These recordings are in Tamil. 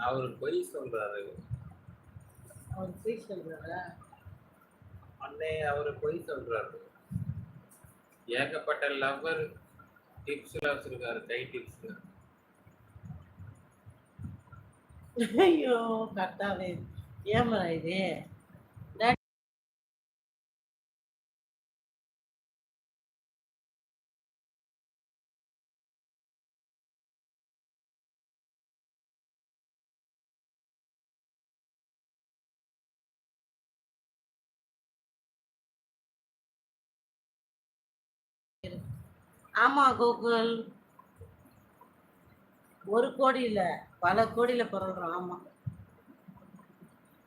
அவரு பொய் சொல்றாரு. அவர் பொய் சொல்றாரா? அண்ணே அவரு பொய் சொல்றாரு. ஏகப்பட்ட லவ்வர் டிப்ஸ்லாம் வச்சிருக்காரு, கை டிப்ஸ். ஐயோ கர்த்தாவே, ஏம்மா இது? ஆமா கோகுல், 1 கோடி இல்ல, பல கோடியில பிறகுறோம். ஆமா.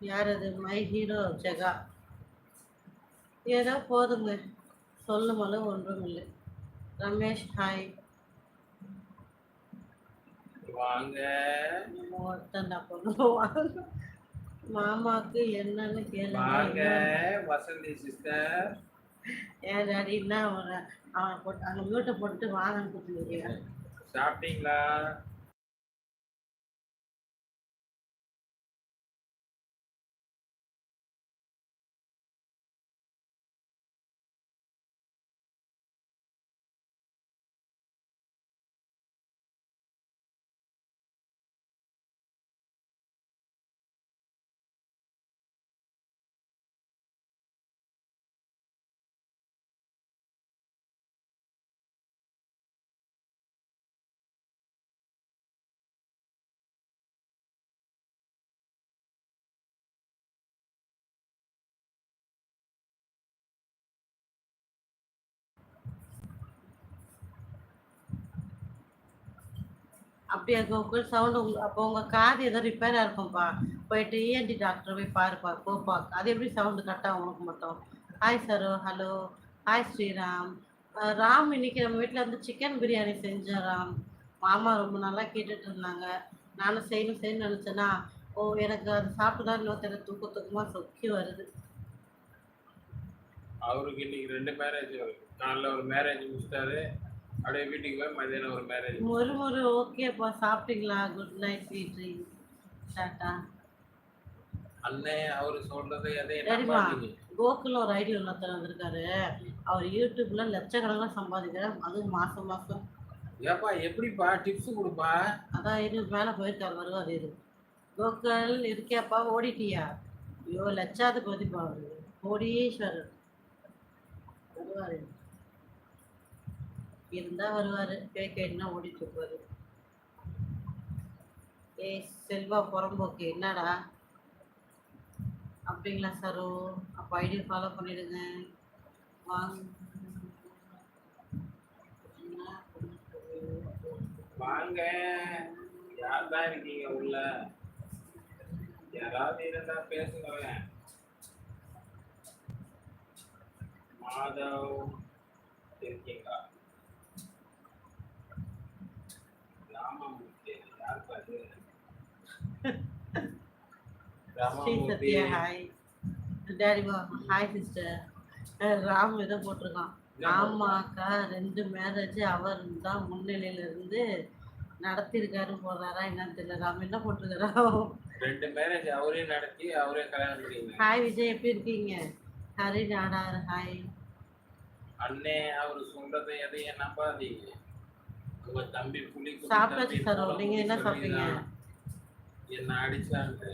யார் அது? My hero Jega. ஏதோ போதுங்க, சொல்லுமளவு ஒன்றும் இல்லை. ரமேஷ் ஹாய். வாங்க ஒருத்தண்டா பொண்ணு. மாமாக்கு என்னன்னு வாங்க கேளுங்க. வசந்தி சிஸ்டர். ஏன் டாடின்னா அவனை போட்டு அங்கே மியூட்டை போட்டுட்டு வாங்கன்னு கூப்பிட்டு. சாப்பிட்டீங்களா? அப்படியா கோகுல்? சவுண்டு அப்போ உங்கள் காது ஏதோ ரிப்பேராக இருக்கும்ப்பா, போயிட்டு இஎன்டி டாக்டர் போய் பாருப்பா, போப்பா. அது எப்படி சவுண்டு கரெக்டாக உனக்கு மட்டும்? Hi Saro, hello. Hi Sriram. Ram, இன்னைக்கு நம்ம வீட்டில் வந்து சிக்கன் பிரியாணி செஞ்சோம் ராம். மாமா ரொம்ப நல்லா கேட்டுட்டு இருந்தாங்க. நானும் செய்யணும்னு நினச்சேன்னா, ஓ எனக்கு அது சாப்பிட்டு தான் இன்னொருத்தர தூக்கமாக சொக்கி வருது. அவருக்கு இன்னைக்கு 2 மேரேஜ் வருது. காலைல ஒரு மேரேஜ் முடிச்சிட்டாரு, அப்படியே வீட்டுக்கு போய் மதியானம் ஒரு மேரேஜ். ஒரு ஓகேப்பா, சாப்பிட்டீங்களா? Good night, sweet dreams. Tata. அண்ணே அவரு சொல்றது எதையும் சரிம்மா, நம்பாதீங்க. கோகுல் ஒரு ஐடி ஒருத்தர் வந்திருக்காரு. அவர் யூடியூப்ல லட்சக்கணக்கில் சம்பாதிக்கிறார், அதுவும் மாசம் மாசம். ஏப்பா எப்படிப்பா டிப்ஸ் கொடுப்பா? அதான் இது மேலே போயிருக்காரு, வருவார். இது கோகுல் இருக்கியாப்பா? ஓடிட்டியா? ஐயோ லட்சாதிபதிப்பா அவரு, கோடீஸ்வரர். வருவார், இருந்தா வருவார், கேட்கனா ஓடிட்டு இருப்பாரு. ஏய் செல்வா புறம்போக்கு, என்னடா? அப்படிங்களா சரோ? அப்போ ஐடியா ஃபாலோ பண்ணிடுங்க. வாங்க வாங்க, யார் தான் இருக்கீங்க உள்ள? யாராவது இருந்தா பேசுங்க. மாதவ் இருக்கீங்களா? ராமமூர்த்தி யார் பாரு? Sri Sathya hi. Daddy hi sister. Ram ஏதோ போட்டிருக்கான். ஆமாக்கா, 2 மேரேஜ் அவர் தான் முன்னிலையில இருந்து நடத்திருக்காரு போறாரா என்னன்னு தெரியல. ராம் என்ன போட்டிருக்காரா? 2 மேரேஜ் அவரே நடத்தி அவரே கல்யாணம் பண்ணிருக்காரு. ஹாய் விஜய், எப்படி இருக்கீங்க? ஹரி நாடார் ஹாய். அண்ணே அவரு சொல்றதை எதையும் நம்பாதீங்க. உங்க தம்பி புலி சாப்பிட்டாச்சு சார், நீங்க என்ன சாப்பிட்டீங்க? என்ன அடிச்சாங்க.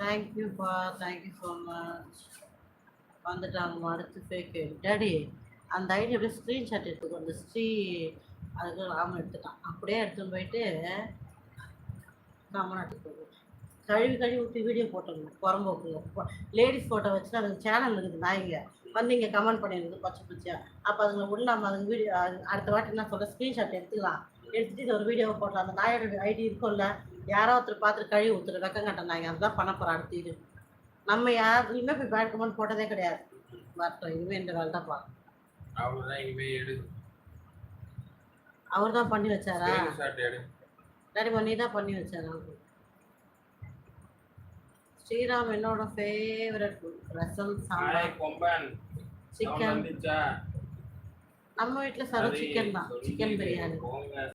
தேங்க்யூப்பா, தேங்க்யூ ஸோ மச். வந்துட்டாங்க அடுத்து ஃபேக்கு. டாடி அந்த ஐடி அப்படியே ஸ்க்ரீன்ஷாட் எடுத்துக்கோ. அந்த அதுக்கு ராமன் எடுத்துட்டான். அப்படியே எடுத்துன்னு போயிட்டு ராமநாட்டுக்கு கழுவி ஊற்றி வீடியோ போட்டோங்க. புறம்போக்குங்க லேடிஸ் ஃபோட்டோ வச்சுட்டு அதுக்கு சேனல் இருக்குது. நாய்ங்க வந்து இங்கே கமெண்ட் பண்ணியிருக்குது பச்சை பச்சையாக. அப்போ அதுங்க உள்ள நம்ம அதுக்கு வீடியோ அடுத்த வாட்டி என்ன சொல்ல, ஸ்க்ரீன்ஷாட் எடுத்துக்கலாம். எடுத்துகிட்டு இது ஒரு வீடியோவை போட்டலாம். அந்த நாயோட ஐடி இருக்கும்ல, யாரோ ஒருத்தர் பார்த்துட்டு கழுவி ஊற்றுற வெக்கம் கட்ட நாய்ங்க. அதுதான் பண்ண போகிறோம் அடுத்து. இது நம்ம யாருமே போய் பேட் கமெண்ட் போட்டதே கிடையாது. வரட்டும், இனிமேல் இந்த வேலை தான் பார்க்கணும். அவர் தான் பண்ணி வச்சாரா? சரிம்மா, நீ தான் பண்ணி வச்சாரா? ஸ்ரீராம் என்னோட ஃபேவரட் ரசம் சாம்பார் சிக்கன். நம்ம வீட்டில் சரோ சிக்கன் தான், சிக்கன் பிரியாணி.